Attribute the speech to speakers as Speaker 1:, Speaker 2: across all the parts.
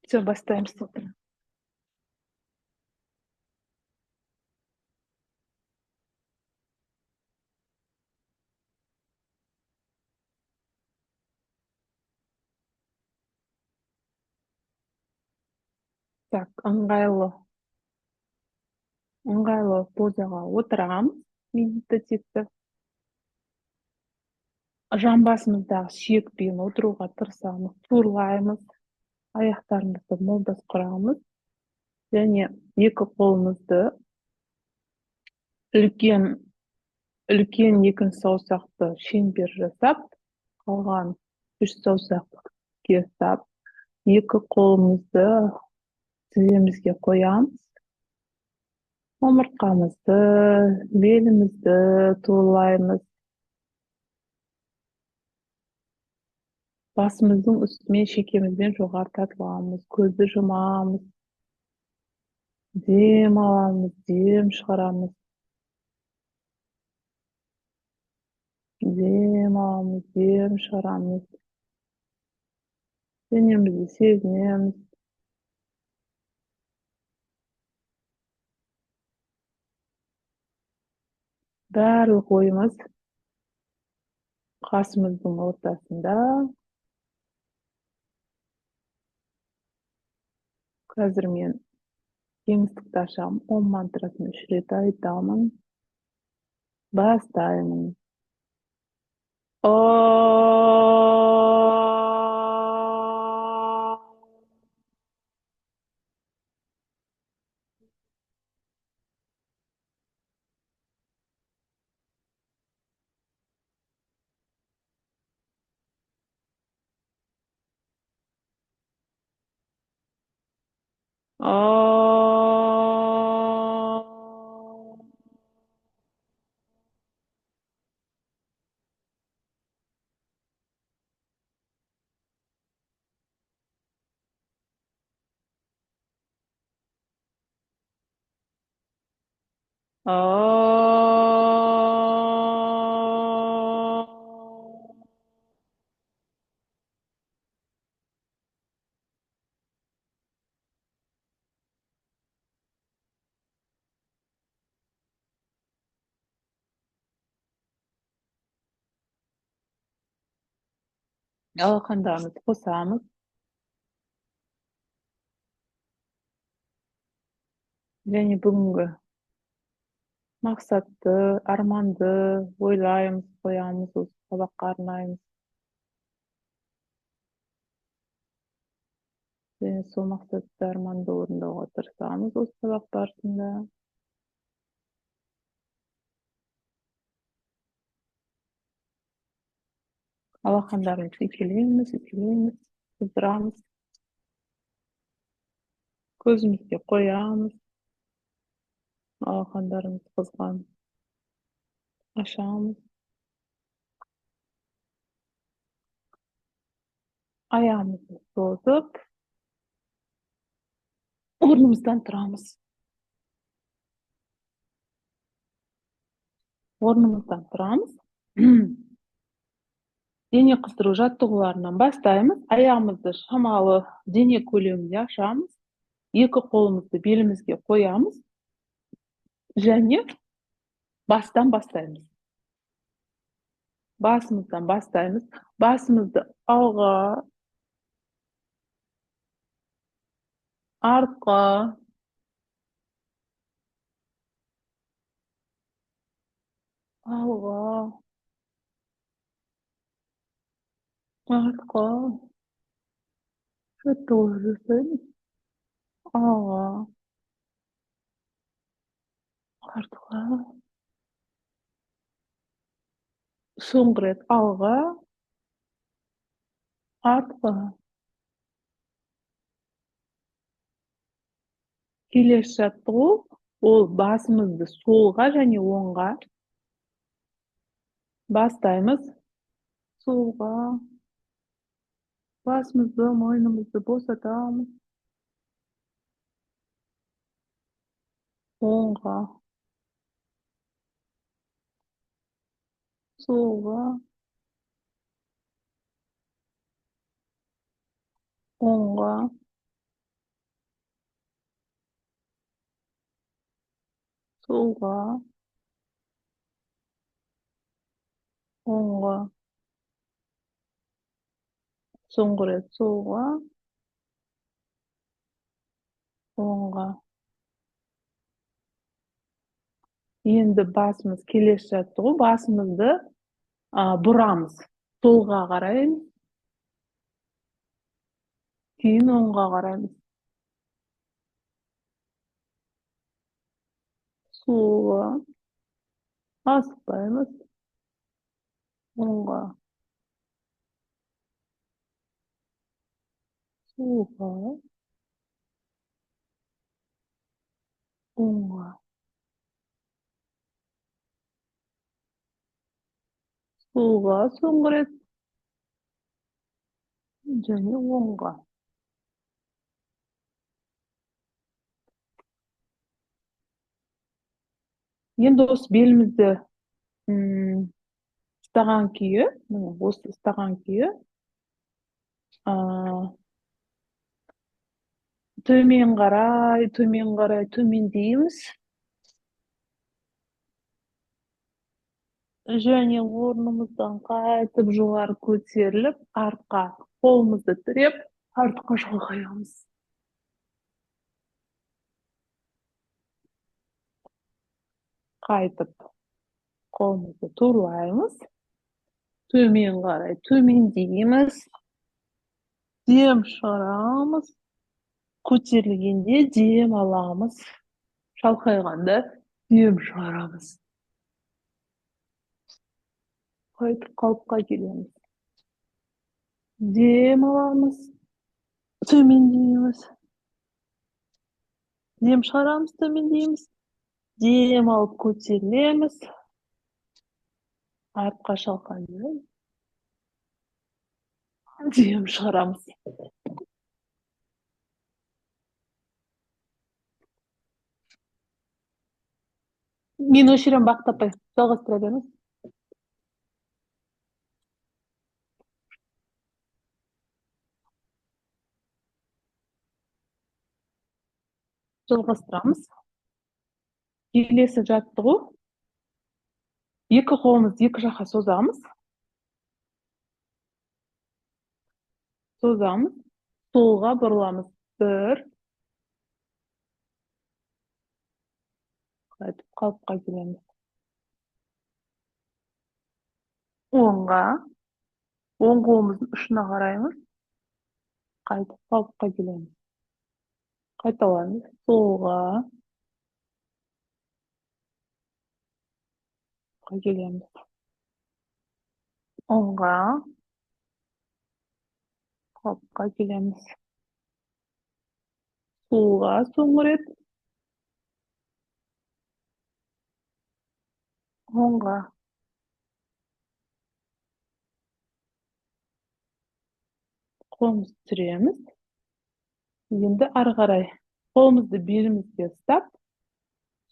Speaker 1: Все, бастаем с утра. Так, ыңғайлы позаға отырамыз. Медитативті. Жамбасымыздағы сүйекпен отыруға тырысамыз. Турлаймыз. Аяқтарымызды молдас құрамыз. Және екі қолымызды үлкен үлкен екінші саусақты шеңбер жасап, қалған үш саусақты ұстап, екі қолымызды тіземізге қоямыз. Омыртқамызды, белімізді турлаймыз. Басымыздың үстімен шекемізбен жоғары тартып аламыз. Көзді жұмамыз. Дем аламыз, дем шығарамыз. Дем аламыз, дем шығарамыз. Денемізді сезінеміз. Барлық ойымыз қасымыздың ортасында. Қазір мен кеңістікті ашамын. Ом мантрасын 3 рет айтамын. Бастаймын. Алақандарымызды қосамыз. Және бүгінгі мақсатты, арманды ойлаймыз, қоямыз, осы сабаққа арнаймыз. Және сол мақсатты, арманды орындауға тырысамыз осы сабақ барысында. Алақандарымызды икелейміз, қыздырамыз. Көзімізге қоямыз. Алақандарымыз қызған. Ашамыз. Аяғымызды созып, орнымыздан тұрамыз. Орнымыздан тұрамыз. Дене қыздыру жаттығуларынан бастаймыз. Аяғымызды шамалы дене көлемінде ашамыз. Екі қолымызды белімізге қоямыз. Және бастан бастаймыз. Басымыздан бастаймыз. Басымызды алға, артқа, алға, артқа. Жаттығу жасаймыз. Алға, артқа. Соңғы рет алға, артқа. Келесі жаттығу ол басымызды солға және оңға бастаймыз. Солға. Басымызды, мойнымызды босатамыз. Оңға. Солға. Оңға. Солға, оңға, соңғы рет солға, оңға. Енді басымыз келесі жаттығу. Басымызды бұрамыз. Солға қараймыз, кейін оңға қараймыз. Солға, асықпаймыз, оңға, солға, оңға, солға, соңғы рет және оңға. Енді осы белімізді ұстаған күйі, осы ұстаған күйі, төмен қарай, төмендейміз. Және орнымыздан қайтып жоғары көтеріліп, артқа қолымызды тіреп, артқа шалқаямыз. Қайтып қолымызды турлаймыз. Төмен қарай төмендейміз. Дем шығарамыз. Көтерілгенде дем аламыз. Шалқайғанда дем шығарамыз. Қайтып қалыпқа келеміз. Дем аламыз. Төмендейміз. Дем шығарамыз, төмендейміз. Дем алып көтерілеміз. Артқа шалқаймыз. Дем шығарамыз. Мен өшірем, бақтапай. Жалғастыра беріңіз. Жалғастырамыз. Келесі жаттығу. Екі қолымызды екі жаққа созамыз. Созамыз. Солға бұрыламыз. Бір. Қайтып қалыпқа келеміз. Оңға. Оң қолымыздың ұшына қараймыз. Қайтып қалыпқа келеміз. Қайталаймыз. Солға. Келеміз. Оңға. Қалыпқа келеміз. Солға соңғы рет. Оңға. Қолымызды түреміз. Енді ары қарай қолымызды белімізге ұстап,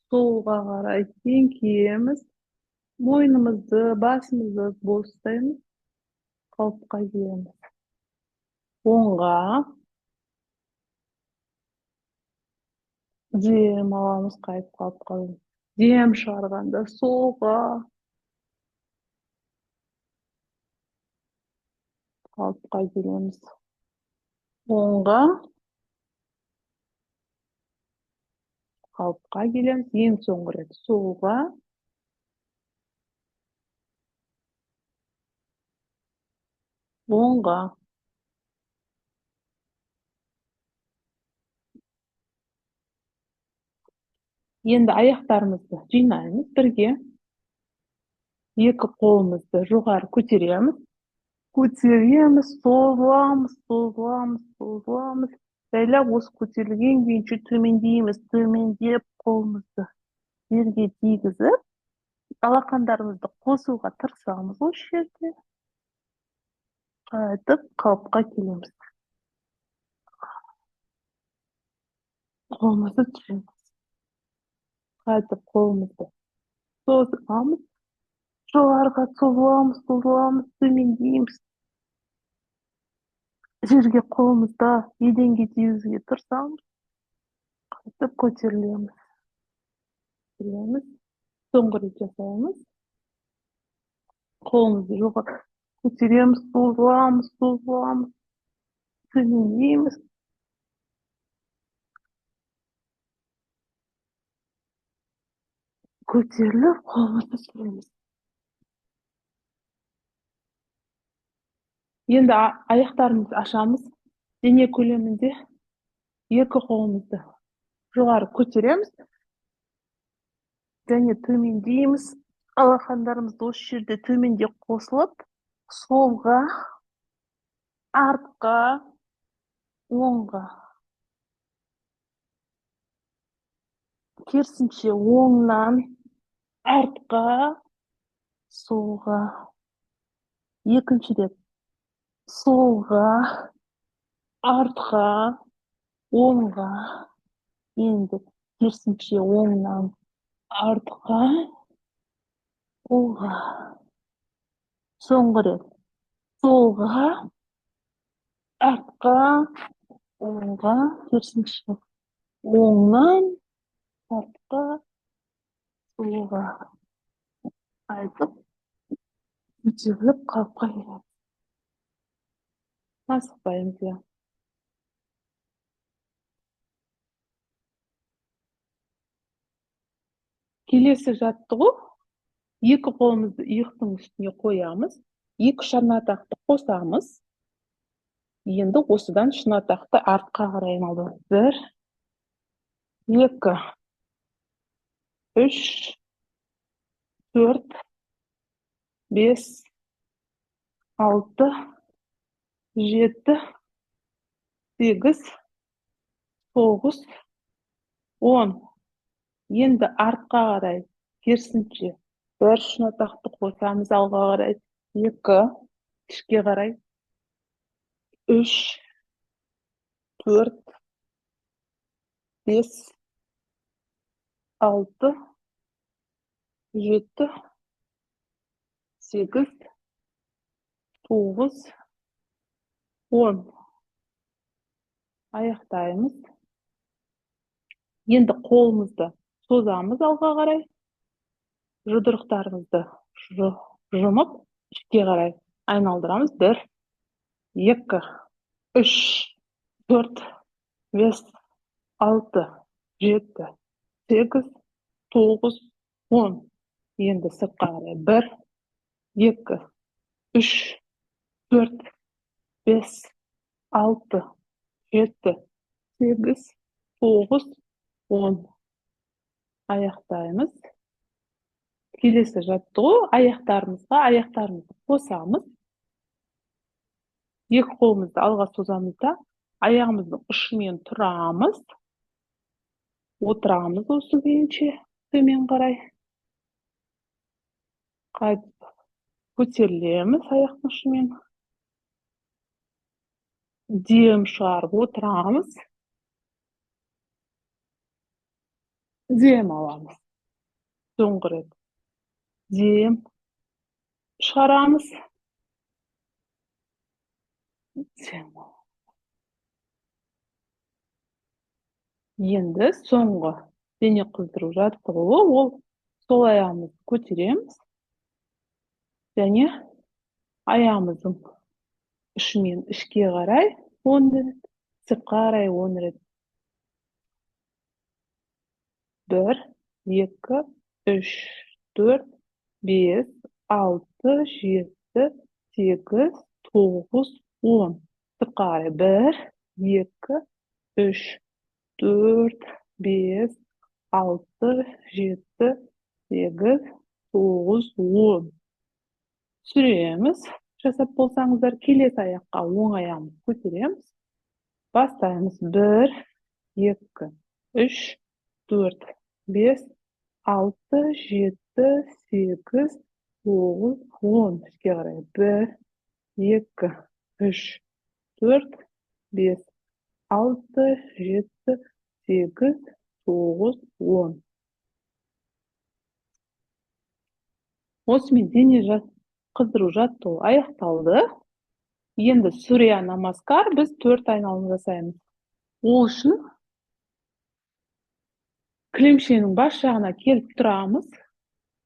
Speaker 1: солға қарай еңкейеміз. Мойнымызды, басымызды бос ұстаймыз. Қалыпқа келеміз. Оңға. Дем аламыз, қайтып қалыпқа келеміз. Дем шығарғанда солға. Қалыпқа келеміз. Оңға. Қалыпқа келеміз. Ең соңғы рет солға. Оңға. Енді аяқтарымызды жинаймыз бірге. Екі қолымызды жоғары көтереміз. Көтереміз, созыламыз. Жайлап осы көтерілген күйінше төмендейміз. Төмендеп қолымызды жерге тигізіп, алақандарымызды қосуға тырысамыз осы жерде. Қайтып қалыпқа келеміз. Қолымызды түсіреміз. Қайтып қолымызды созамыз. Жоғарыға созыламыз, төмендейміз. Жерге қолымызда еденге тигізуге тырысамыз. Қайтып көтерілеміз. Birleştiriyoruz. So'nggi rет жасаймыз. Қолымызды жоғары көтереміз, созамыз, созамыз, төмендейміз. Көтеріліп, қолымызды түсіреміз. Енді аяқтарымызды ашамыз. Дене көлемінде екі қолымызды жоғары көтереміз және төмендейміз. Алақандарымызды осы жерде төменде қосылып, солға, артқа, оңға. Керісінше оңнан артқа, солға. Екінші рет солға, артқа, оңға. Енді керісінше оңнан артқа, солға. Соңғы рет солға, артқа, оңға. Керісінше оңнан артқа, солға. Айтып, көтеріліп қалыпқа келеміз. Асықпаймыз, иә. Келесі жаттығу, екі қолымызды иықтың үстіне қоямыз, екі шырнатақты қосамыз. Енді осыдан шырнатақты артқа қарай айналдырамыз. 1, 2, 3, 4, 5, 6, 7, 8, 9, 10. Енді артқа қарай керісінше бір шырнатақты қосамыз, алға қарай 2, ішке қарай 3, 4, 5, 6, 7, 8, 9, 10. Аяқтаймыз. Енді қолымызды созамыз алға қарай. Жұдырықтарымызды жұмып, ішке қарай айналдырамыз. 1, 2, 3, 4, 5, 6, 7, 8, 9, 10. Енді сыртқа қарай 1, 2, 3, 4, 5, 6, 7, 8, 9, 10. Аяқтаймыз. Келесі жаттығу, аяқтарымызды қосамыз. Екі қолымызды алға созамыз да, аяғымыздың ұшымен тұрамыз. Отырамыз осы күйінше төмен қарай. Қайтып көтерілеміз аяқтың ұшымен. Дем шығарып отырамыз. Дем аламыз. Соңғы рет дем шығарамыз. Дем. Енді соңғы дене қыздыру жаттығуы, ол сол аяғымызды көтереміз және аяғымыздың ұшымен ішке қарай 10 рет, сыртқа қарай 10 рет. 1, 2, 3, 4, 5, 6, 7, 8, 9, 10. Сыртқа қарай 1, 2, 3, 4, 5, 6, 7, 8, 9, 10. Сүреміз. Жасап болсаңыздар, келесі аяққа оң аяғымызды көтереміз. Бастаймыз. 1, 2, 3, 4, 5, 6, 7, 8, 9, 10. Ішке қарай. 1, 2, 3, 4, 5, 6, 7, 8, 9, 10. Осымен дене қыздыру жаттығуы аяқталды. Енді сүрия намаскар, біз 4 айналым жасаймыз. Ол үшін кілемшенің бас жағына келіп тұрамыз.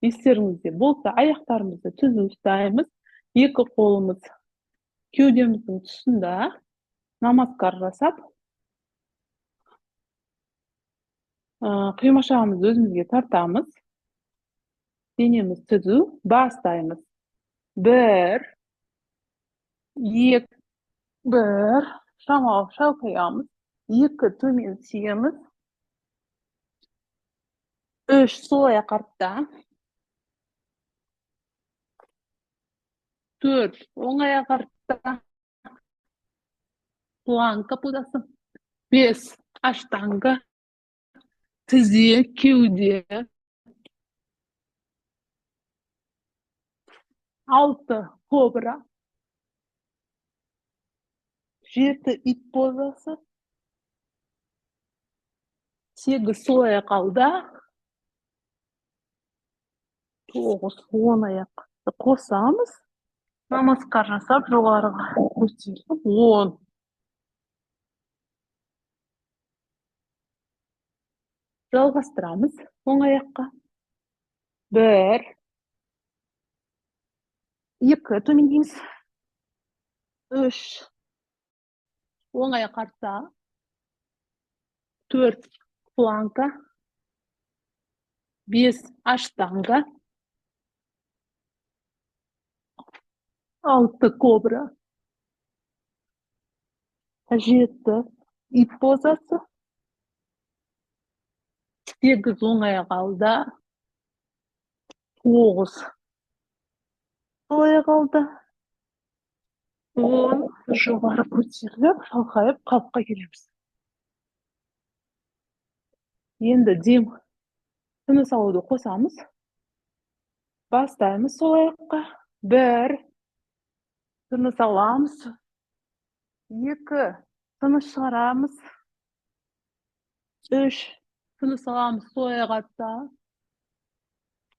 Speaker 1: Естеріңізде болса, аяқтарымызды түзу ұстаймыз. Екі қолымыз кеудеміздің тұсында намаскар жасап, қимашағымызды өзімізге тартамыз. Денеміз түзу, бастаймыз. Бір, екі, бір, шамалы шалқаямыз. Екі, төмен тиеміз. Үш, сол аяқ артта. Төрт, оң аяқ артта. Планка позасы. Бес, аштанга. Тізе, кеуде. Алты, кобра. Жеті, ит позасы. Сегіз, сол аяқ алда. Тоғыз, он аяқты қосамыз. Намаскар жасап, жоғарыға көтеріп. 10. Жалғастырамыз оң аяққа. 1, 2, төмендейміз. 3, оң аяқ артта. 4, планка. 5, аштанга. 6, кобра. 7, ит позасы. 8, оң аяқ алда. 9, сол аяқ алда. 10, жоғары көтеріліп, шалқайып, қалыпқа келеміз. Енді дем тыныс алуды қосамыз. Бастаймыз сол аяққа. 1, тыныс аламыз. 2, тыныс шығарамыз. 3, тыныс аламыз сол аяқ артта.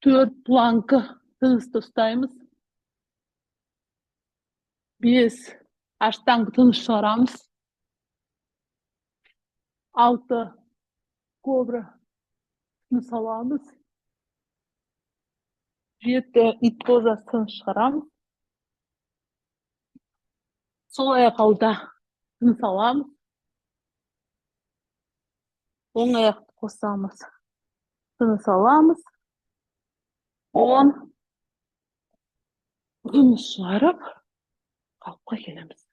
Speaker 1: 4, планка, тынысты ұстаймыз. 5, аштанга, тыныс шығарамыз. 6, кобра, тыныс аламыз. 7, ит позасы, тыныс шығарамыз. Сол аяқ алда, тыныс аламыз. Оң аяқты қосамыз. Тыныс аламыз. 10, тыныс шығарып, қалыпқа келеміз.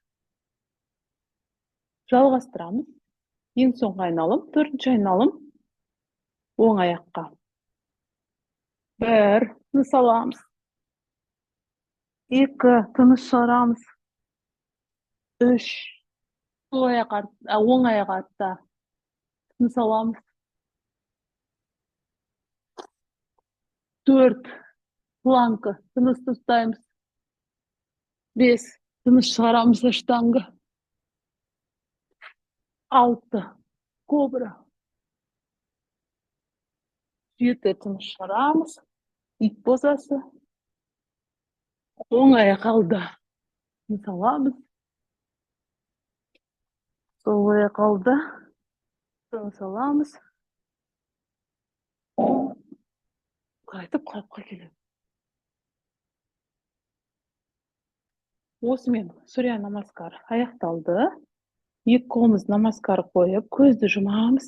Speaker 1: Жалғастырамыз. Ең соңғы айналым, 4-ші айналым. Оң аяққа. 1, тыныс аламыз. 2, тыныс шығарамыз. 3, оң аяқ артта. Тыныс аламыз. 4, планка, тынысты ұстаймыз. 5, тыныс шығарамыз аштанга. 6, кобра. 7, тыныс шығарамыз. Ит позасы. Оң аяқ алда. Тыныс аламыз. Сол аяқ алда. Тыныс аламыз. Қайтып қалыпқа келеміз. Осымен Сурья намаскар аяқталды. Екі қолымыз намаскар қойып, көзді жұмамыз.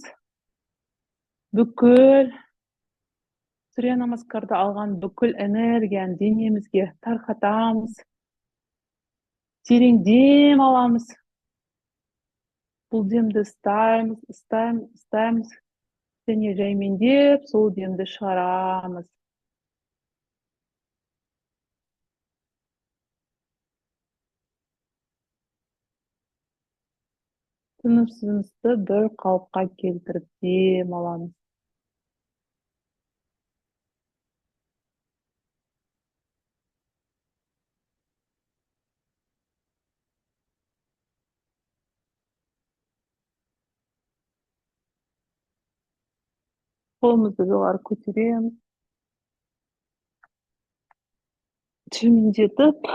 Speaker 1: Бүкіл Сурья намаскарда алған бүкіл энергияны денемізге тарқатамыз. Терең дем аламыз. Бұл демді ұстаймыз. Және жаймендеп, сол демді шығарамыз. Тынысымызды бір қалыпқа келтіріп дем аламыз. Қолымызды жоғары көтереміз. Төмендетіп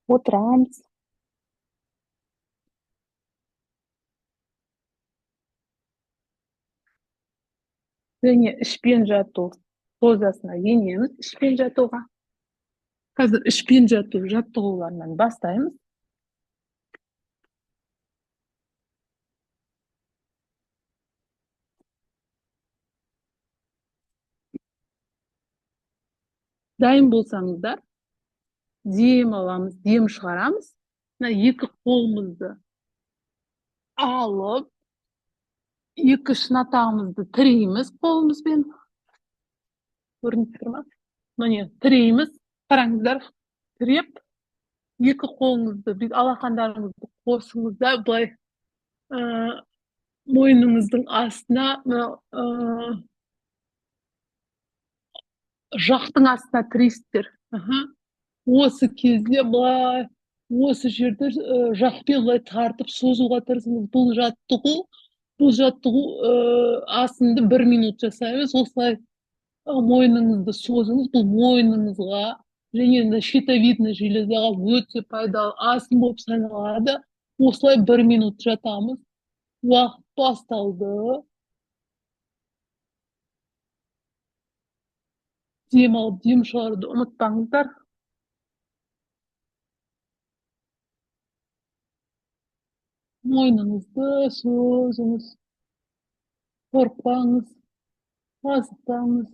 Speaker 1: отырамыз. Және ішпен жату позасына енеміз, ішпен жатуға. Қазір ішпен жату жаттығуларынан бастаймыз. Дайын болсаңыздар, дем аламыз, дем шығарамыз. Мына екі қолымызды алып, екі шынатағымызды тірейміз қолымызбен. Көрініп тұр ма? Міне, тірейміз. Қараңыздар, тіреп, екі қолыңызды, алақандарыңызды қосыңыз да, былай мойныңыздың астына, жақтың астына тірейсіздер. Осы кезде былай, осы жерде жақпен былай тартып созуға тырысыңыз. Бұл жаттығу асынды 1 минут жасаймыз. Осылай мойныңызды созыңыз. Бұл мойныңызға және щитовидный железаға өте пайдалы асын болып саналады. Осылай 1 минут жатамыз. Уақыт басталды. Дем алып, дем шығаруды ұмытпаңыздар. Мойныңызды созыңыз. Қорықпаңыз, асықпаңыз.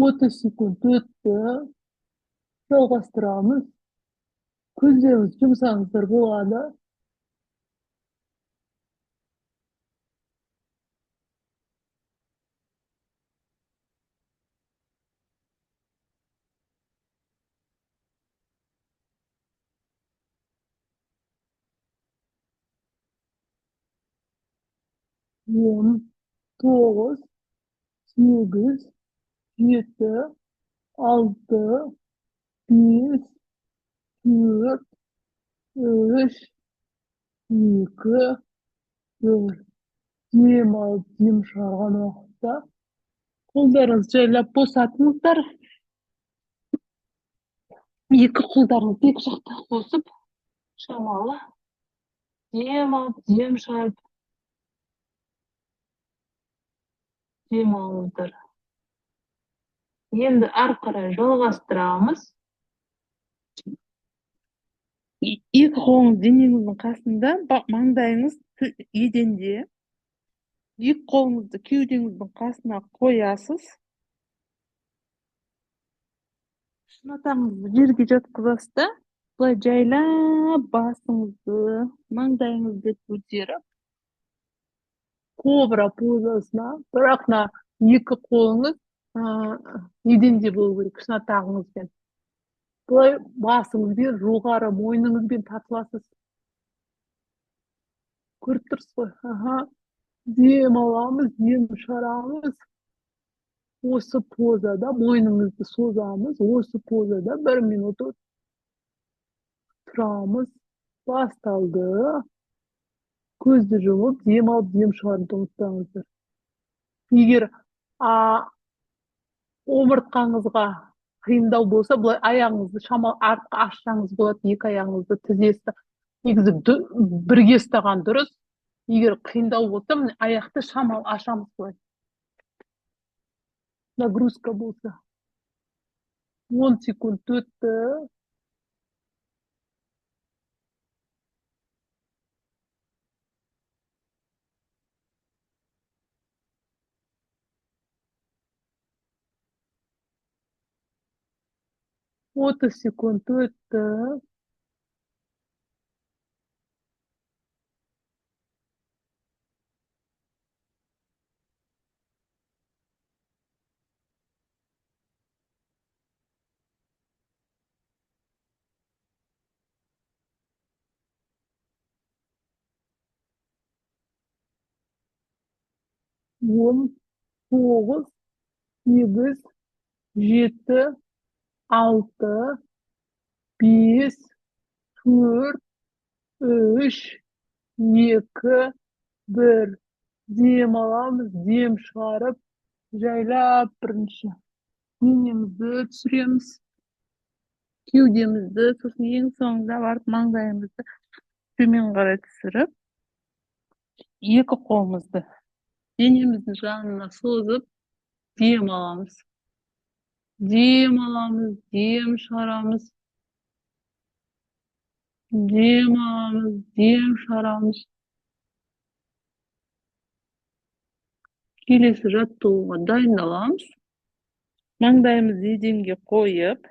Speaker 1: Отыз секунд өтті. Жалғастырамыз. Көздеріңізді жұмсаңыздар болады. Он, 9, 8, 7, 6, 5, 4, 3, 2, 1. Дем алып, дем шығарған уақытта қолдарыңызды жайлап босатыңыздар. Екі қолдарыңызды екі жақта қосып, шамалы дем алып, дем шығарып, дем алыңыздар. Енді ары қарай жалғастырамыз. Екі қолыңыз денеңіздің қасында, маңдайыңыз еденде. Екі қолыңызды кеудеңіздің қасына қоясыз. Шынатағыңызды жерге жатқызасыз да, былай жайлап басыңызды, маңдайыңызды көтеріп, кобра позасына, бірақ екі қолыңыз еденде болу керек, шынатағыңызбен. Былай басыңызбен, жоғары мойныңызбен тартыласыз. Көріп тұрсыз ғой? Дем аламыз, дем шығарамыз. Осы позада мойныңызды созамыз. Осы позада 1 минут тұрамыз. Басталды. Көзді жұмып, дем алып, дем шығаруды ұмытпаңыздар. Егер омыртқаңызға қиындау болса, былай аяғыңызды шамалы артқа ашсаңыз болады, екі аяғыңызды тізесті. Негізі бірге ұстаған дұрыс. Егер қиындау болса, аяқты шамалы ашамыз былай. Нагрузка болса. 10 секунд өтті. Отыз секунд өтті. Он, 9, сегіз, жеті, алты, бес, төрт, үш, екі, бір. Дем аламыз, дем шығарып, жайлап бірінші денемізді түсіреміз. Кеудемізді, сосын ең соңында барып маңдайымызды төмен қарай түсіріп, екі қолымызды денеміздің жанына созып, дем аламыз. Дем аламыз, дем шығарамыз. Дем аламыз, дем шығарамыз. Келесі жаттығуға дайындаламыз. Маңдайымызды еденге қойып,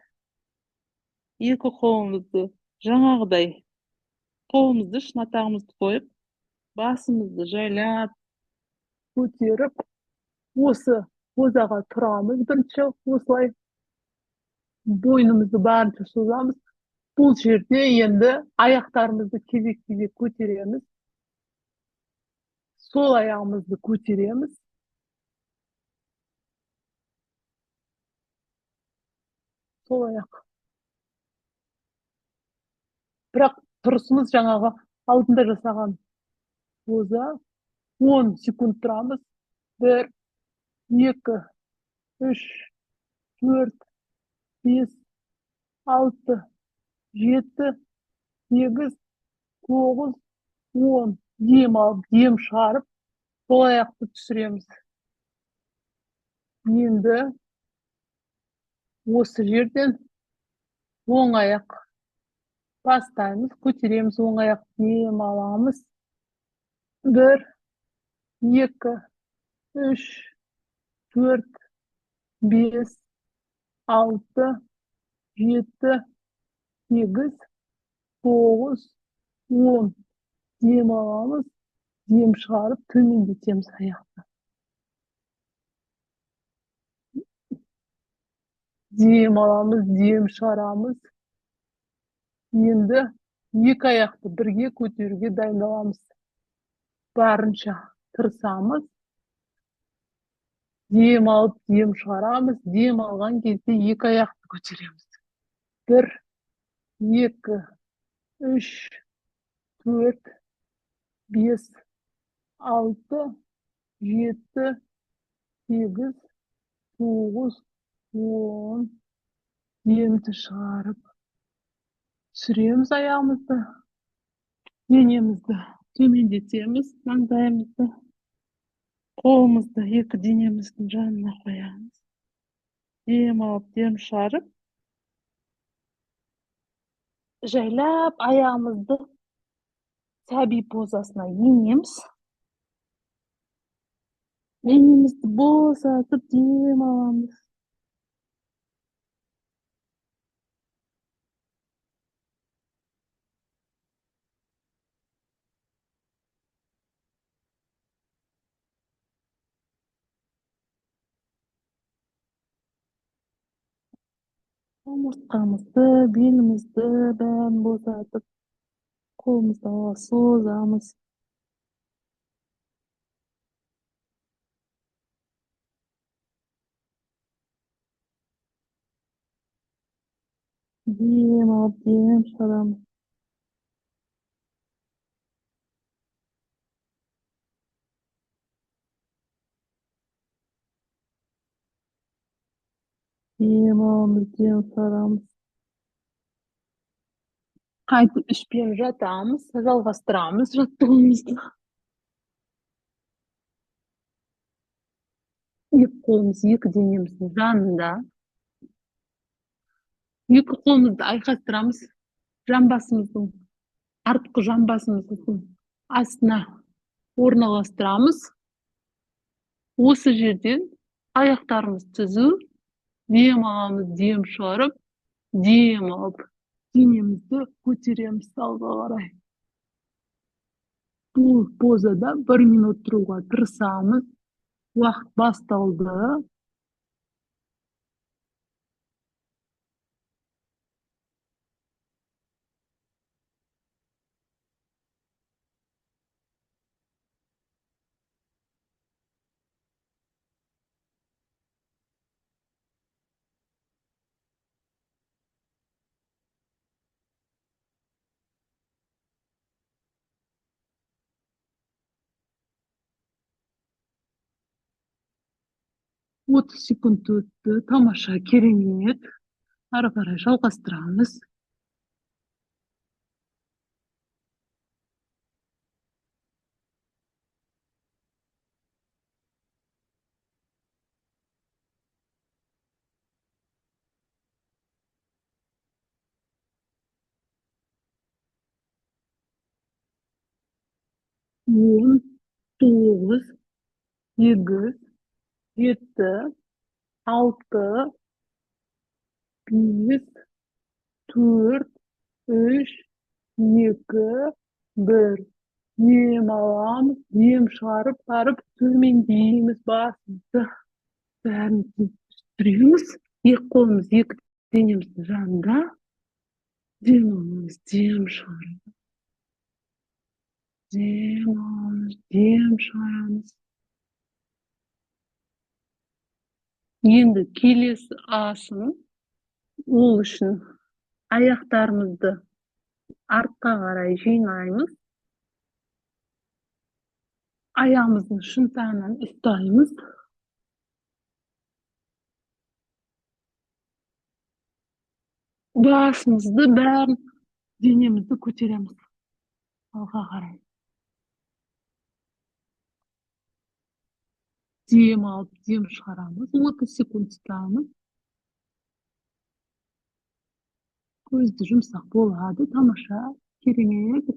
Speaker 1: екі қолымызды жаңағыдай қолымызды шынатағымызды қойып, басымызды жайлап көтеріп, осы позаға тұрамыз бірінші, осылай бойнымызды барынша созамыз. Бұл жерде енді аяқтарымызды кезек-кезек көтереміз. Сол аяғымызды көтереміз. Сол аяқ. Бірақ тұрысымыз жаңағы алдында жасаған поза. 10 секунд тұрамыз. 1, 2, 3, 4, 5, 6, 7, 8, 9, 10. Дем алып, дем шығарып, сол аяқты түсіреміз. Енді осы жерден оң аяқ бастаймыз, көтереміз, оң аяқ дем аламыз. 1, 2, 3, 4, 5, 6, 7, 8, 9, 10. Дем аламыз, дем шығарып, төмендетеміз аяқты. Дем аламыз, дем шығарамыз. Енді екі аяқты бірге көтеруге дайындаламыз. Барынша тырысамыз. Дем алып, дем шығарамыз. Дем алған кезде екі аяқты көтереміз. 1, 2, 3, 4, 5, 6, 7, 8, 9, 10. Демді шығарып, түсіреміз аяғымызды. Денемізді төмендетеміз, маңдайымызды, қолымызды екі денеміздің жанына қоямыз. Дем алып, дем шығарып, жайлап аяғымызды сәби позасына енеміз. Денемізді босатып, дем аламыз. Омыртқамызды, белімізді бәрін босатып, қолымызды ала созамыз. Дем алып, дем шығарамыз. Дем аламыз, дем шығарамыз. Қайтып ішпен жатамыз, жалғастырамыз жаттығуымызды. Екі қолымыз екі денеміздің жанында. Екі қолымызды айқастырамыз. Жамбасымыздың, артқы жамбасымыздың астына орналастырамыз. Осы жерден аяқтарымыз түзу. Дем аламыз, дем шығарып, дем алып, денемізді көтереміз алға қарай. Бұл позада 1 минут тұруға тырысамыз. Уақыт басталды. 30 секунд өтті. Тамаша, керемет. Ары қарай жалғастырамыз. Он, тоғыз, сегіз, жеті, алты, бес, төрт, үш, екі, бір. Ем аламыз, ем шығарып барып төмендейміз басымызды. Бәрін түсіреміз. Екі қолымыз екі денеміздің жанында. Дем аламыз, дем шығарамыз. Дем аламыз, дем шығарамыз. Енді келесі асын, ол үшін аяқтарымызды артқа қарай жинаймыз. Ayağımızın şuntağından üstayımız. Basımızды бәрін денемізді көтереміз алға қарай. Дем алып, дем шығарамыз. 30 секунд ұстаймыз. Көзді жұмсақ болады. Тамаша, керемет.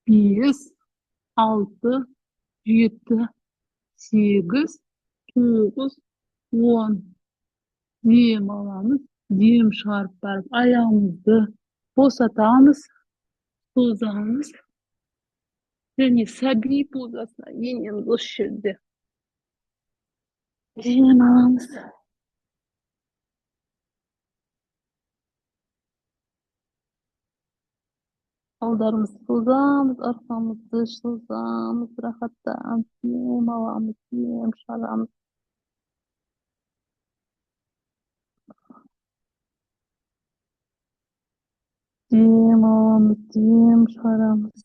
Speaker 1: Бес, алты, жеті, сегіз, тоғыз, он. Дем аламыз, дем шығарып барып, аяғымызды босатамыз, созамыз. Және сәби позасына енеміз осы жерде. Дем аламыз. Алдарымызды созамыз, арқамызды созамыз, рахаттанып, дем аламыз, дем шығарамыз. Дем аламыз, дем шығарамыз.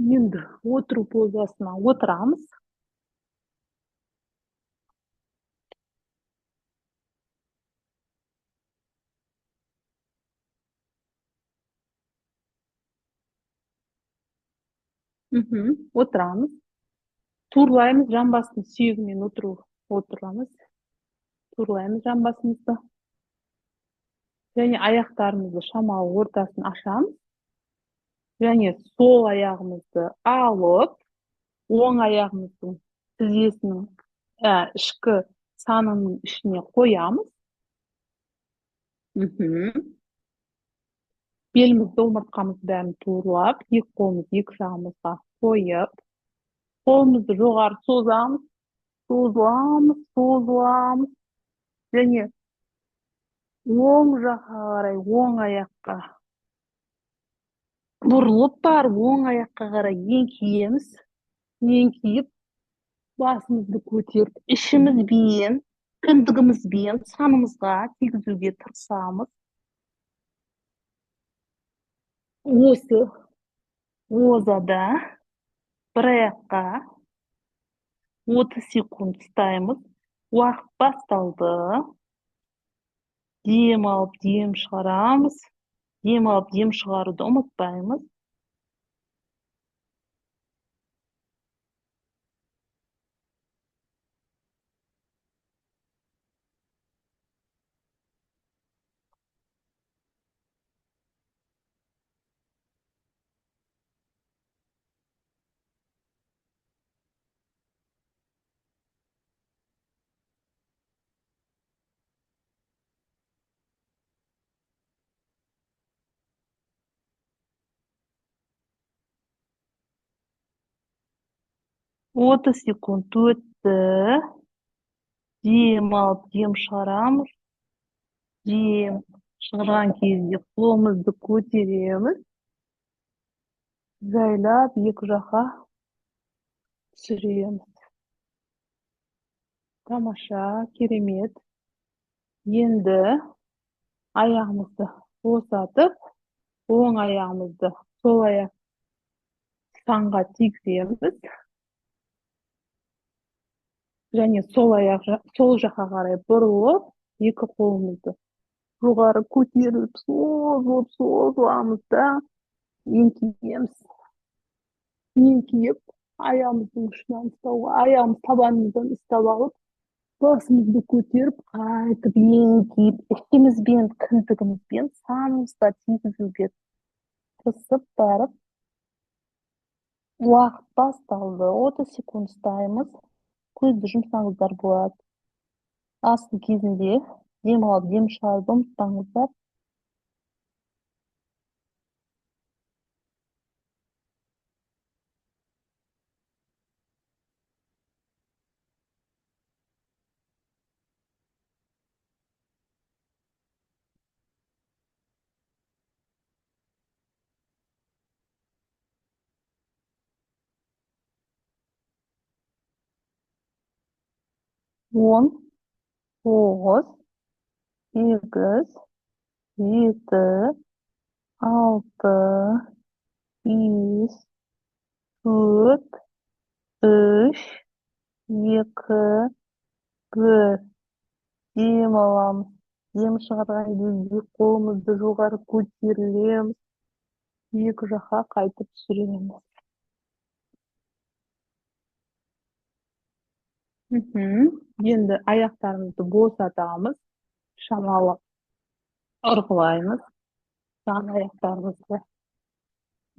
Speaker 1: Енді отыру позасына отырамыз. Отырамыз. Турлаймыз, жамбастың сүйегімен отырамыз. Турлаймыз жамбасымызды. Және аяқтарымызды шамалы ортасын ашамыз. Және сол аяғымызды алып, оң аяғымыздың тізесінің ішкі санының ішіне қоямыз. Белімізді, омыртқамызды бәрін турлап, екі қолымызды екі жағымызға қойып, қолымызды жоғары созамыз, созыламыз. Және оң жаққа қарай, оң аяққа бұрылып барып, оң аяққа қарай еңкейеміз. Еңкейіп, басымызды көтеріп, ішімізбен, кіндігімізбен санымызға тигізуге тырысамыз. Осы позада бір аяққа 30 секунд ұстаймыз. Уақыт басталды. Дем алып, дем шығарамыз. Дем алып, дем шығаруды ұмытпаймыз.
Speaker 2: 30 секунд өтті. Дем алып, дем шығарамыз. Дем шығарған кезде қолымызды көтереміз. Жайлап екі жаққа түсіреміз. Тамаша, керемет. Енді аяғымызды босатып, оң аяғымызды сол аяқ санға тигіземіз. Және сол жаққа қарай бұрылып, екі қолымызды жоғары көтеріліп, созыламыз да еңкейеміз. Еңкейіп, аяғымыздың ұшынан ұстауға, аяғымыз табанымыздан ұстап алып, басымызды көтеріп, қайтып еңкейіп, ішімізбен, кіндігімізбен санымызға тигізуге тырысып барып, уақыт басталды. 30 секунд ұстаймыз. Көзді жұмсаңыздар болады. Асты кезінде дем алып, дем шығарып ұмытпаңыздар. Он, тоғыз, сегіз, жеті, алты, бес, төрт, үш, екі, бір. Дем аламыз. Дем шығарған кезде қолымызды жоғары көтерілеміз. Екі жаққа қайтып түсіреміз. Енді аяқтарымызды босатамыз. Шамалы ұрғылаймыз. Жан аяқтарымызды.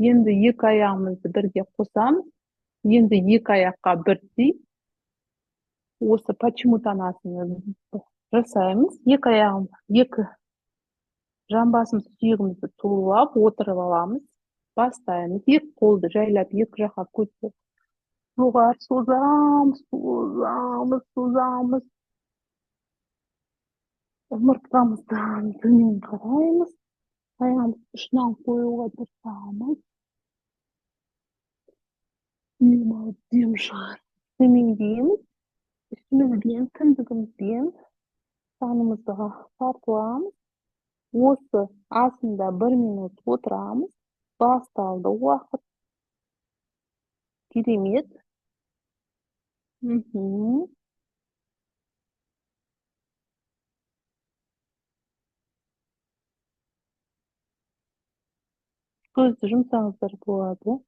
Speaker 2: Енді екі аяғымызды бірге қосамыз. Енді екі аяққа бірдей осы почему-тонасын жасаймыз. Екі жамбасымыз сүйегімізді туылап отырып аламыз. Бастаймыз. Екі қолды жайлап екі жаққа көтеріп жоғары созамыз. Омыртқамыздан төмен қараймыз. Аяғымызды ұшынан қоюға тырысамыз. Дем алып, дем шығарып, төмендейміз. Үстімізбен, кіндігімізбен санымызға тартыламыз. Осы асында 1 минут отырамыз. Басталды уақыт. Керемет. Көзді жұмсаңыздар болады.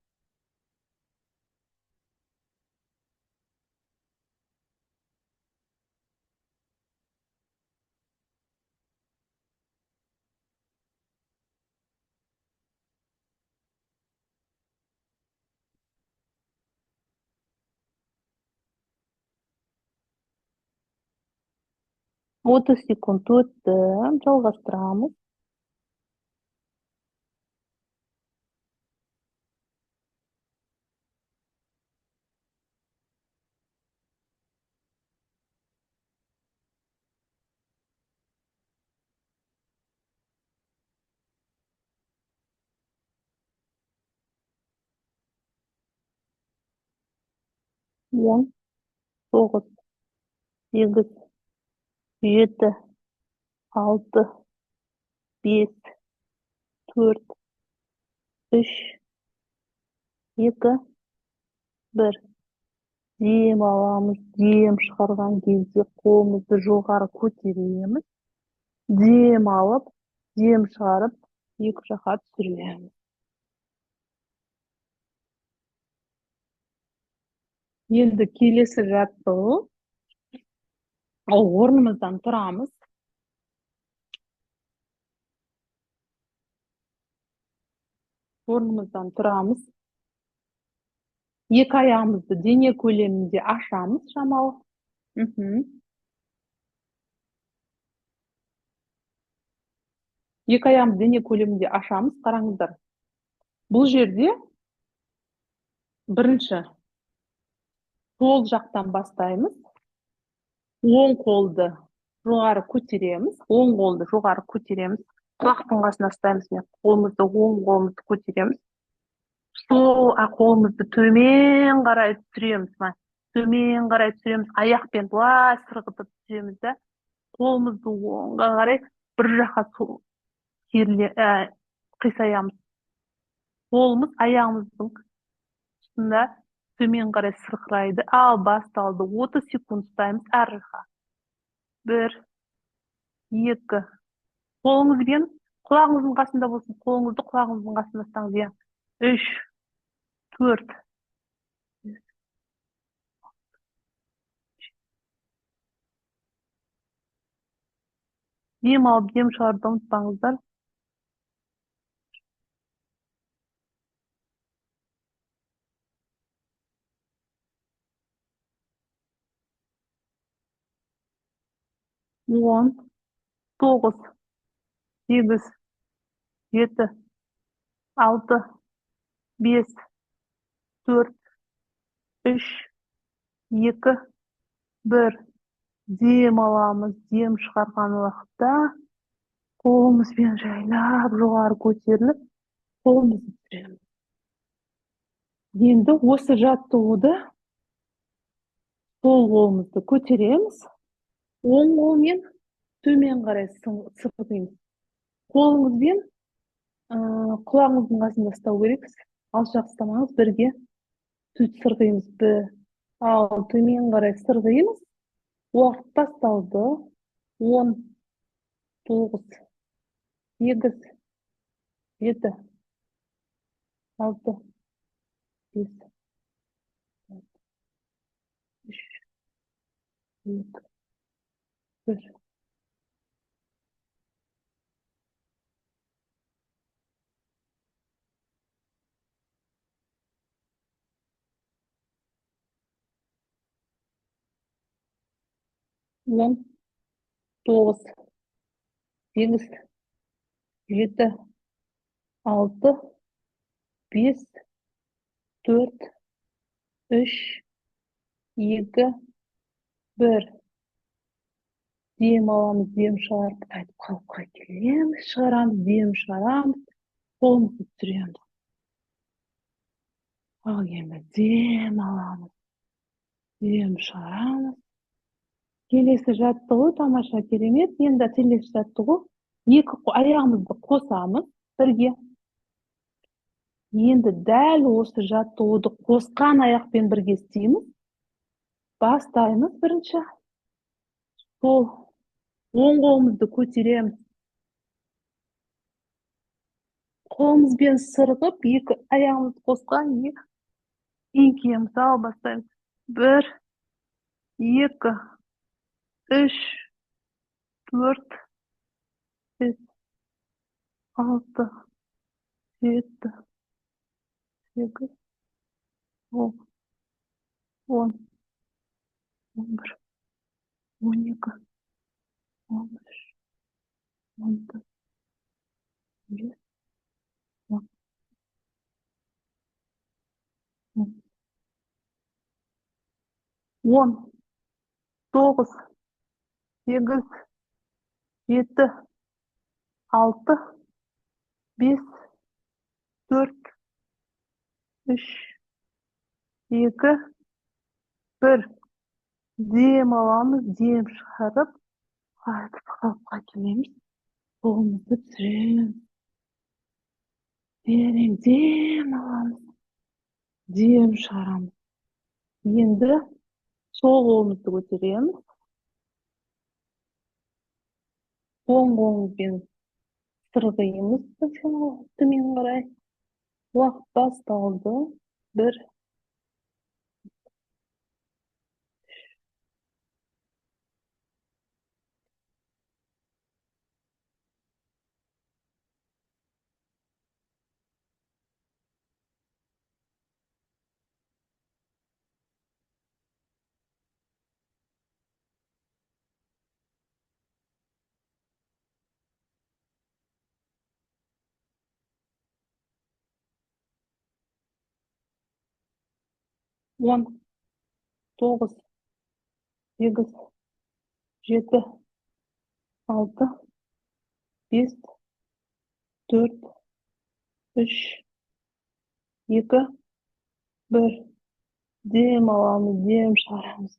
Speaker 2: Отыз секунд өтті. Жалғастырамыз. Он, тоғыз, сегіз, жеті, алты, бес, төрт, үш, екі, бір. Дем аламыз. Дем шығарған кезде қолымызды жоғары көтереміз. Дем алып, дем шығарып, екі жаққа түсіреміз. Енді келесі жаттығу. Орнымыздан тұрамыз. Орнымыздан тұрамыз. Екі аяғымызды дене көлемінде ашамыз шамалы. Екі аяғымызды дене көлемінде ашамыз. Қараңыздар. Бұл жерде бірінші
Speaker 1: сол жақтан бастаймыз. Оң қолды жоғары көтереміз. Оң қолды жоғары көтереміз. Құлақтың қасына ұстаймыз. Қолымызды, оң қолымызды көтереміз. Сол қолымызды төмен қарай түсіреміз. Төмен қарай түсіреміз. Аяқпен былай сырғытып түсіреміз да. Қолымызды оңға қарай бір жаққа қисаямыз. Қолымыз аяғымыздың тұсында төмен қарай сырқырайды. Ал басталды. 30 секунд ұстаймыз әр жаққа. 1, 2. Қолыңызбен құлағыңыздың қасында болсын. Қолыңызды құлағыңыздың қасында ұстаңыз. 3, 4. Дем алып, дем шығаруды ұмытпаңыздар. 10, 9, 8, 7, 6, 5, 4, 3, 2, 1. Дем аламыз. Дем шығарған уақытта қолымызбен жайлап жоғары көтеріліп, қолымызды түсіреміз. Енді осы жаттығуды сол қолымызды көтереміз. Оң қолмен төмен қарай сырғимыз. Қолыңызбен құлағыңыздың қасында ұстау керексіз. Алшақ ұстамаңыз, бірге сырғимыз. Ал төмен қарай сырғимыз. Уақыт басталды. 10, 9, 8, 7, 6, 5, 3, 2, 1. 10, 9, 8, 7, 6, 5, 4, 3, 2, 1. Дем аламыз, дем шығарып, қайтып қалыпқа келеміз, шығарамыз, дем шығарамыз, қолымызды түсіреміз. Ал енді дем аламыз, дем шығарамыз. Келесі жаттығу тамаша, керемет. Енді келесі жаттығу екі аяғымызды қосамыз бірге. Енді дәл осы жаттығуды қосқан аяқпен бірге істейміз. Бастаймыз бірінші. Сол оң қолымызды көтереміз. Қолымызбен сырғып, екі аяғымызды қосқан, еңкейеміз. Ал бастаймыз. 1, 2, 3, 4, 5, 6, 7, 8, 10, 10, 11, 12, 13, 14, 15, 16, 10, 9, 8, 7, 6, 5, 4, 3, 2, 1. Дем аламыз, дем шығарып, қайтып қалыпқа келеміз. Қолымызды түсіреміз. Терең дем аламыз, дем шығарамыз. Енді сол қолымызды көтереміз. Оң қолымызбен сырғимыз төмен қарай. Уақыт басталды. 1, 10,
Speaker 2: тоғыз, сегіз, жеті, алты, бес, төрт, үш, екі, бір. Дем аламыз, дем шығарамыз.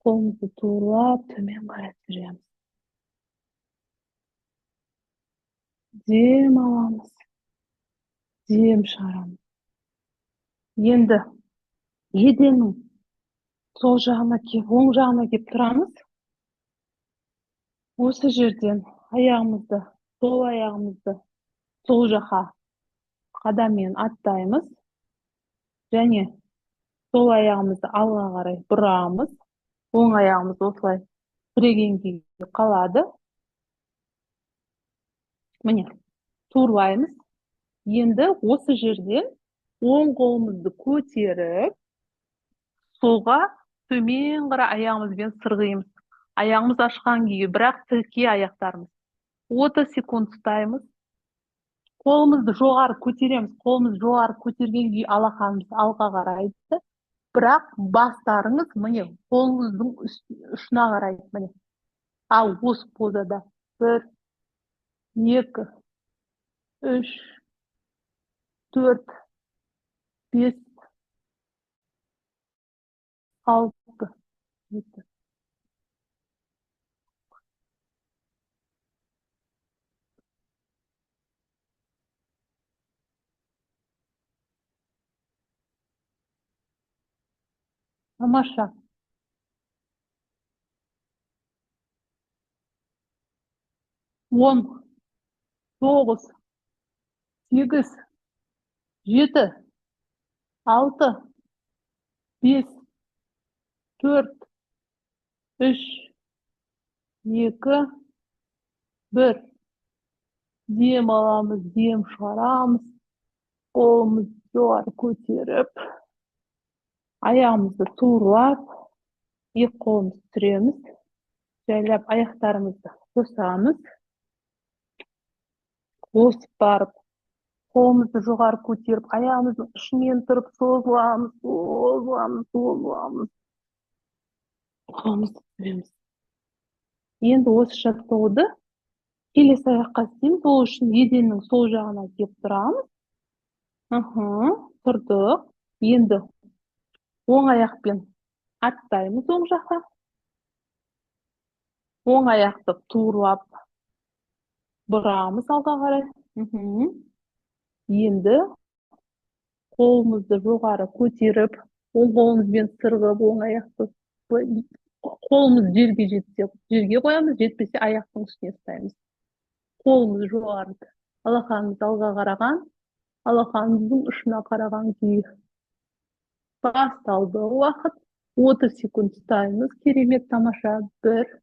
Speaker 2: Қолымызды туырлап, төмен қарай түсіреміз. Дем аламыз, дем шығарамыз. Енді еденнің сол жағына кеп, оң жағына кеп тұрамыз. Осы жерден аяғымызды, сол жаққа қадаммен аттаймыз. Және сол аяғымызды алға қарай бұрамыз. Оң аяғымыз осылай тіреген күйі қалады. Міне, туырлаймыз. Енді осы жерден оң қолымызды көтеріп, солға төмен қарай аяғымызбен сырғимыз. Аяғымыз ашқан күйі, бірақ тірке аяқтарымыз. 30 секунд ұстаймыз. Қолымызды жоғары көтереміз. Қолымызды жоғары көтерген күйі алақанымыз алға қарайды. Бірақ бастарыңыз міне қолыңыздың ұшына қарайды. Міне. Ал осы позада 1, 2, 3, 4, 5, 6, 7. Тамаша. 10, 9, 8, 7, 6, 5, 4, 3, 2, 1. Дем аламыз, дем шығарамыз. Қолымызды жоғары көтеріп, аяғымызды туырлап, екі қолымызды түсіреміз. Жайлап аяқтарымызды қосамыз. Қосып барып, қолымызды жоғары көтеріп, аяғымыздың ұшымен тұрып, созыламыз. Қолымызды түсіреміз. Енді осы жаттығуды келесі аяққа істейміз. Ол үшін еденнің сол жағына кеп тұрамыз. Тұрдық. Енді оң аяқпен аттаймыз оң жаққа. Оң аяқты туырлап бұрамыз алға қарай. Енді қолымызды жоғары көтеріп, оң қолымызбен сырғып, оң аяқты қолымыз жерге жетсе, жерге қоямыз, жетпесе аяқтың үстіне ұстаймыз. Қолымыз жоғары, алақанымыз алға қараған, алақанымыздың ұшына қараған күйі. Басталды уақыт. 30 секунд ұстаймыз. Керемет, тамаша. 1.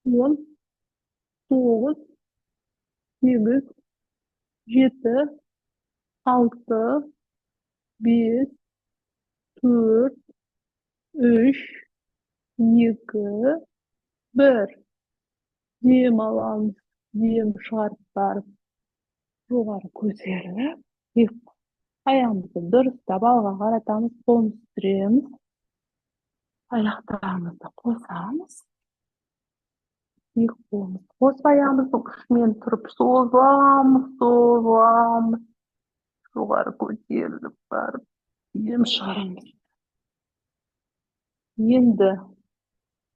Speaker 2: 10, 9, 8, 7, 6, 5, 4, 3, 2, 1. Дем аламыз, дем шығарып барып, жоғары көтеріліп, аяғымызды дұрыстап алға қаратамыз, қолымызды түсіреміз, аяқтарымызды қосамыз. Екі қолымызды қосып аяғымыздың ұшымен тұрып, созамыз, жоғары көтеріліп барып, дем шығарамыз. Енді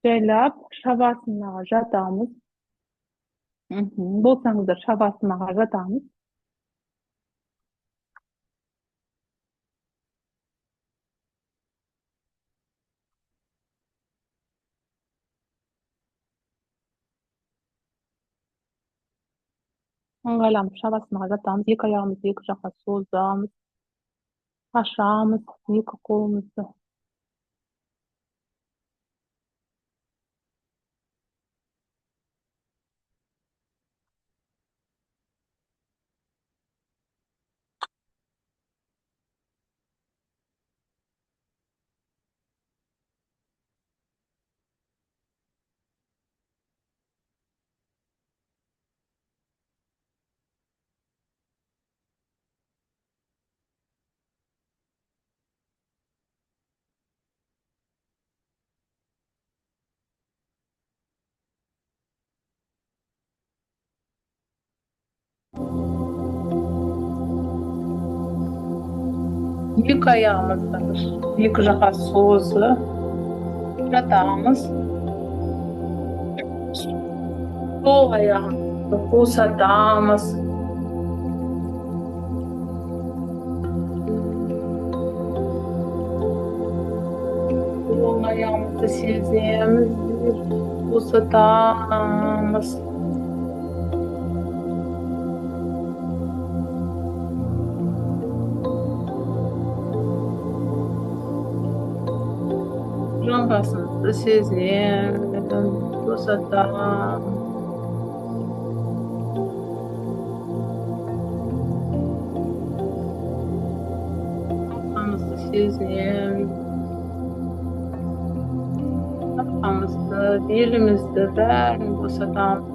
Speaker 2: жайлап шабасынаға жатамыз. Болсаңыздар шабасынаға жатамыз. Ыңғайланып шабасынаға жатамыз. Екі аяғымызды екі жаққа созамыз. Ашамыз екі қолымызды. Екі аяғымызды екі жаққа созып жатамыз. Сол аяғымызды босатамыз. Оң аяғымызды сеземіз, босатамыз. Жамбасымызды сеземіз, босатамыз. Қалқамызды сеземіз. Қалқамызды, белімізді бәрін босатамыз.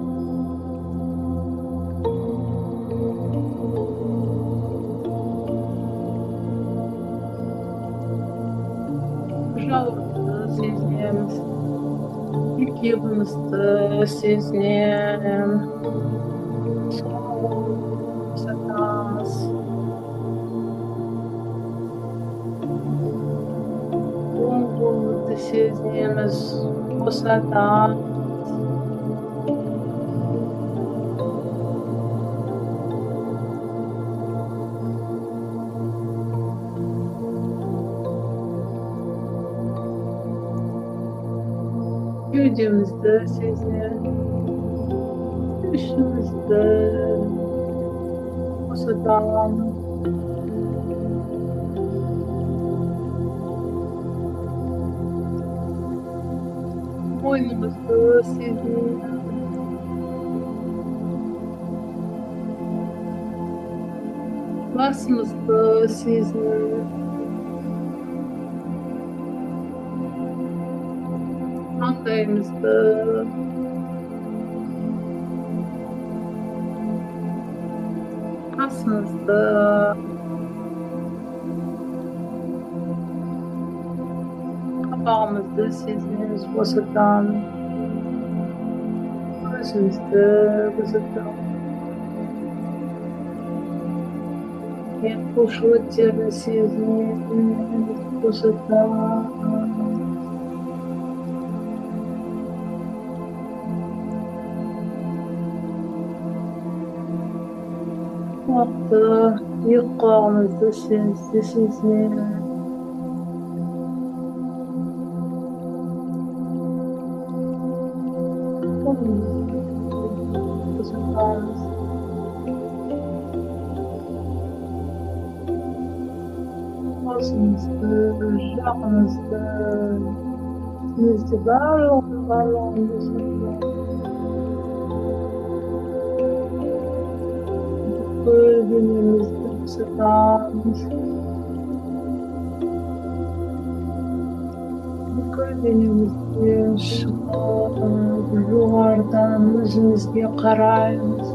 Speaker 2: Жауырынды сеземіз. Екеуімізді сеземіз. Босатамыз. Оң қолымызды сеземіз, босатамыз. Кеудемізді сеземіз, ішімізді босатамыз. Мойнымызды сеземіз. Басымызды сеземіз. Маңдайымызды, қасымызды, қабағымызды сеземіз, босатамыз. Көзімізді босатамыз. Қошуыттерді сеземіз, босатамыз. Құлақты, екі құлағымызды сеземіз. Қолымызды босатамыз. Басымызды, жағымызды, өзімізді барлығын босатамыз. Денемізді босатамыз. Бүкіл денемізден шығып, жоғарыдан өзімізге қараймыз.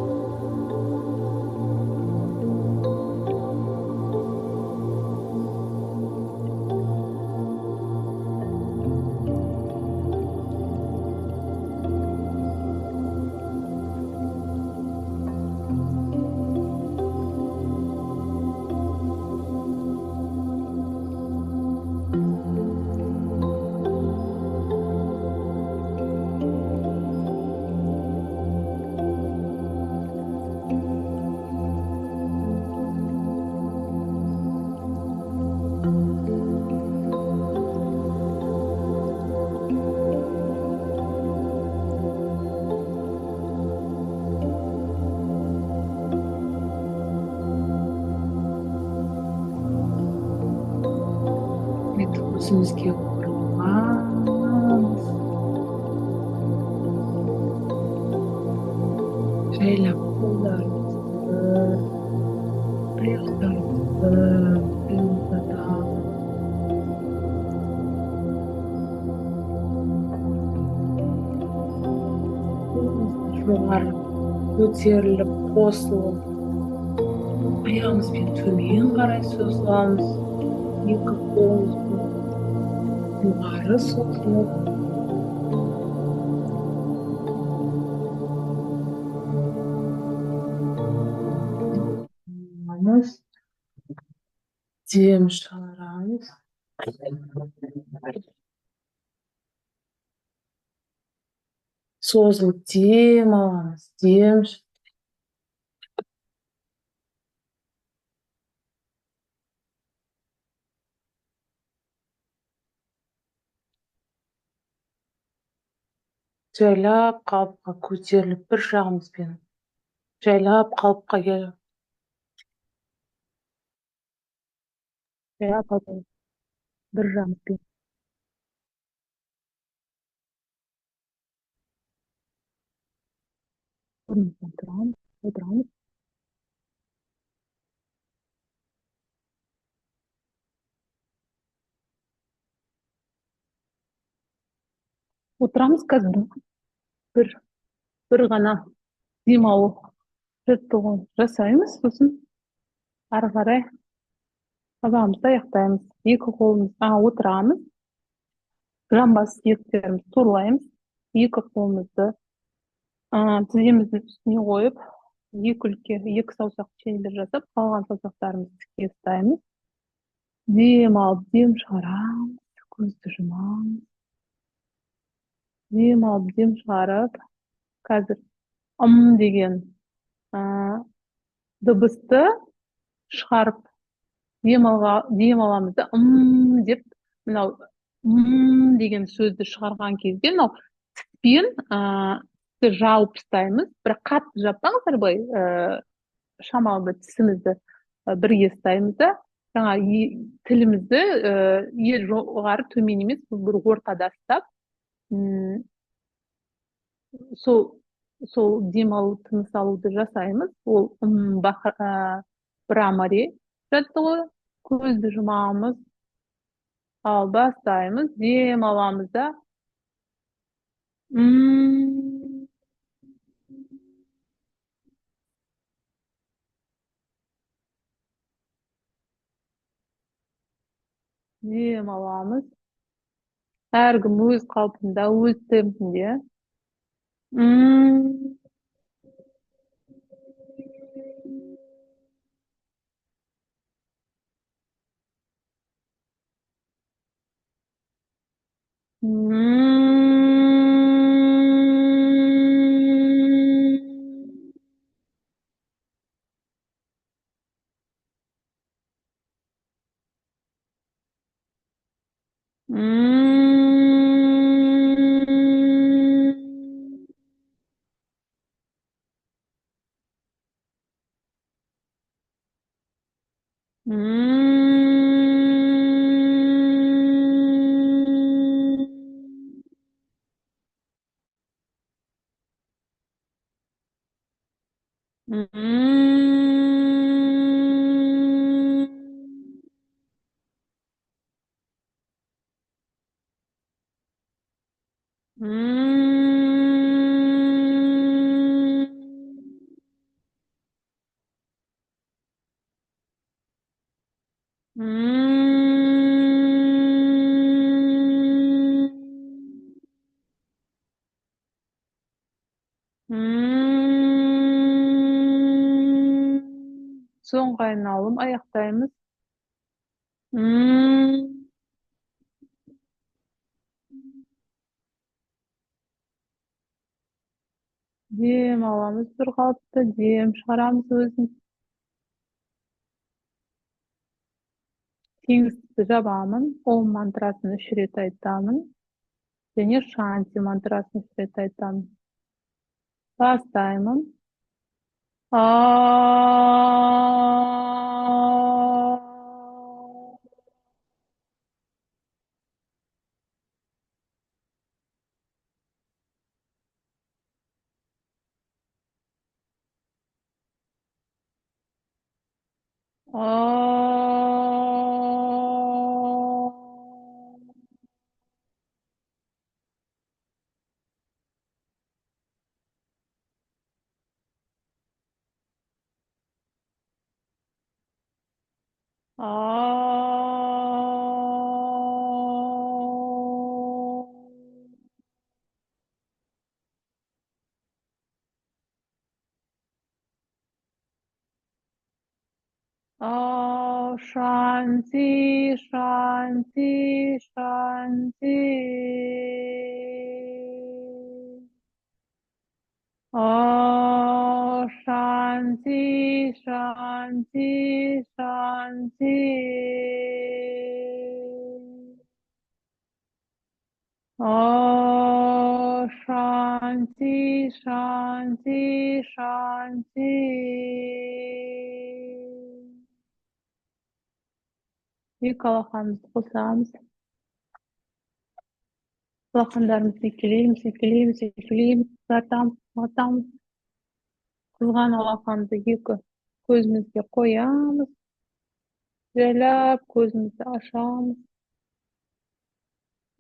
Speaker 2: Өзімізге оралмыз. Жайлап қолдарымызды, аяқтарымызды қимылдатамыз. Қолымызды жоғары көтеріліп, қосылып, аяғымызбен төмен қарай созыламыз. Екі қолымызбен жоғары созылып, Dem шығарамыз. Созылып дем аламыз. Жайлап қалыпқа көтеріліп бір жағымызбен жайлап қалыпқа келіп. Жайлап қалыпқа бір жағымызбен. Орнымыздан тұрамыз, отырамыз. Отырамыз қазір бір ғана демалу жаттығуын жасаймыз, сосын ары қарай сабағымызды аяқтаймыз. Екі отырамыз, жамбас сүйектерімізді торлаймыз, екі қолымызды тіземіздің үстіне қойып, екі саусақ шеңбер жасап, қалған саусақтарымызды тіке ұстаймыз. Дем алып, дем шығарамыз, көзді жұмамыз. Дем алып, дем шығарып, қазір деген дыбысты шығарып дем аламыз да, деп, мынау деген сөзді шығарған кезде, мынау тіспен жауып ұстаймыз, бірақ қатты жаппаңыздар, былай шамалы тісімізді бірге ұстаймыз да, жаңа тілімізді жоғары төмен емес, бір ортада ұстап, сол демалу, тыныс алуды жасаймыз. Ол брамари жаттығуы. Көзді жұмамыз, ал бастаймыз, дем аламыз да. Дем аламыз. Әркім өз қалпында, өз темпінде. Соңғы айналым аяқтаймыз. Дем аламыз бір қалыпты, дем шығарамыз өзін. Теңізді жабамын, ом мантрасын 3 рет айтамын. Және шанти мантрасын 3 рет айтамын. Бастаймын. Shanti, Shanti, Shanti. Shanti, Shanti, Shanti. Shanti, Shanti, Shanti. Екі алақанымызды қосамыз. Алақандарымызды екелейміз, тартамыз. Қызған алақанды екі көзімізге қоямыз. Жайлап көзімізді ашамыз.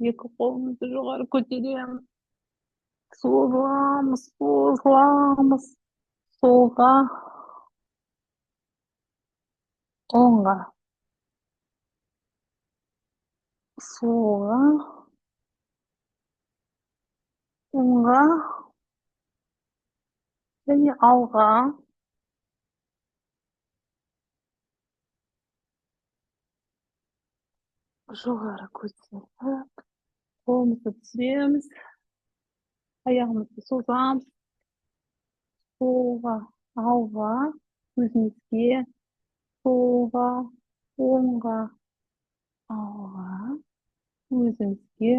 Speaker 2: Екі қолымызды жоғары көтереміз. Созыламыз. Солға, оңға. Солға, оңға. Және алға. Жоғары көтеріп, қолымызды түсіреміз. Аяғымызды созамыз. Солға, алға, өзімізге. Солға, оңға, алға, өзімізге.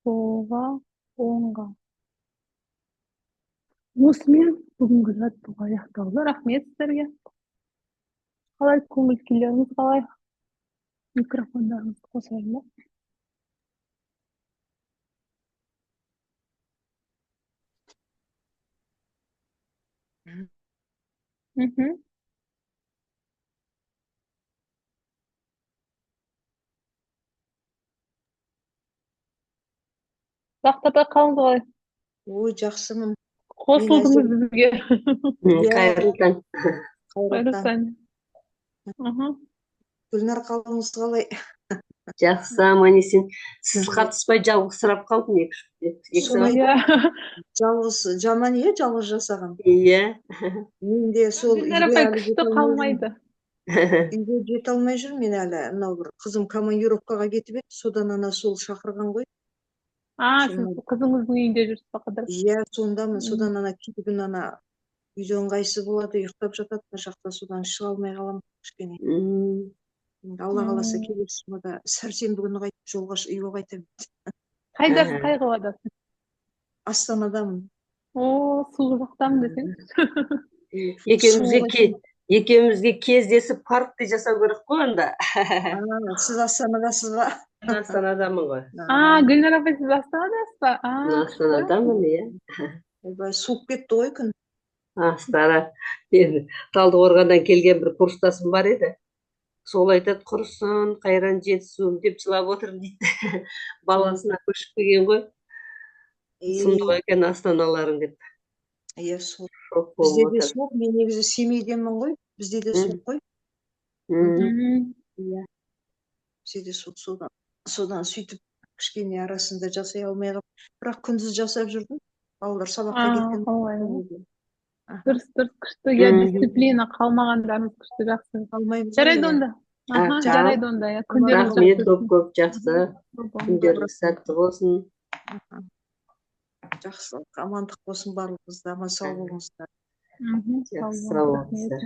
Speaker 2: Солға, оңға. Осымен бүгінгі жаттығу аяқталды. Рахмет сіздерге. Қалай көңіл күйлеріңіз қалай? Микрофондарыңызды қосайын ба? Бақтапай қалыңыз қалай?
Speaker 3: Ой, жақсымын.
Speaker 2: Қосылдыңыз бізге.
Speaker 4: Қайырлы таң.
Speaker 3: Қайырлы таң. Гүлнар, қалыңыз қалай?
Speaker 4: Жақсы, аман есен. Сіз қатыспай жалғызсырап қалдым екі
Speaker 3: Жалғыз жаман жалғыз жасаған.
Speaker 4: Иә.
Speaker 3: Мен де сол
Speaker 2: күшті қалмайды.
Speaker 3: үйге жете алмай жүр. Мен әлі мынау бір қызым командировкаға кетіп еді, содан ана сол шақырған ғой.
Speaker 2: Сіз қызыңыздың үйінде жүрсіз ба қыдырып?
Speaker 3: Иә, сондамын. Содан ана күн ана үйде ыңғайсыз болады, ұйықтап жатады, мына жақта содан шыға алмай қаламын кішкене. Алла қаласа келесі жұмада сәрсенбі күні қайтып жолға үйге қайтамын.
Speaker 2: Қайдасыз, қай қаладасыз?
Speaker 3: Астанадамын.
Speaker 2: Суық жақтамын десең.
Speaker 4: Екеумізге кездесіп паркте жасау керек қой онда.
Speaker 3: Сіз Астанадасыз ба?
Speaker 4: Астанадамын ғой.
Speaker 2: Гүлнар апай, сіз Астанадасыз ба?
Speaker 4: Астанадамын, иә.
Speaker 3: Суық кетті ғой күн.
Speaker 4: Астана. Енді Талдықорғаннан келген бір курстасым бар еді. Сол айтады, құрысын, қайран жетісуым деп жылап отырмын дейді. Баласына көшіп келген ғой. Сұмдық екен астаналарың деп.
Speaker 3: Иә, суық. Бізде де суық. Мен негізі Семейденмін ғой. Бізде де суық қой. Иә. Бізде де суық. Содан сөйтіп кішкене арасында жасай алмай қалып. Бірақ күндіз жасап жүрдім. Балалар сабаққа кеткен.
Speaker 2: Дұрыс, күшті. Дисциплина қалмағандарыңыз күшті, жақсы. Жарайды онда. Жарайды онда.
Speaker 4: Рахмет, көп жақсы. Күндеріңіз сәтті болсын.
Speaker 3: Жақсы, амандық болсын барлығыңызда, аман сау болыңыздар.
Speaker 4: Сау болыңыздар.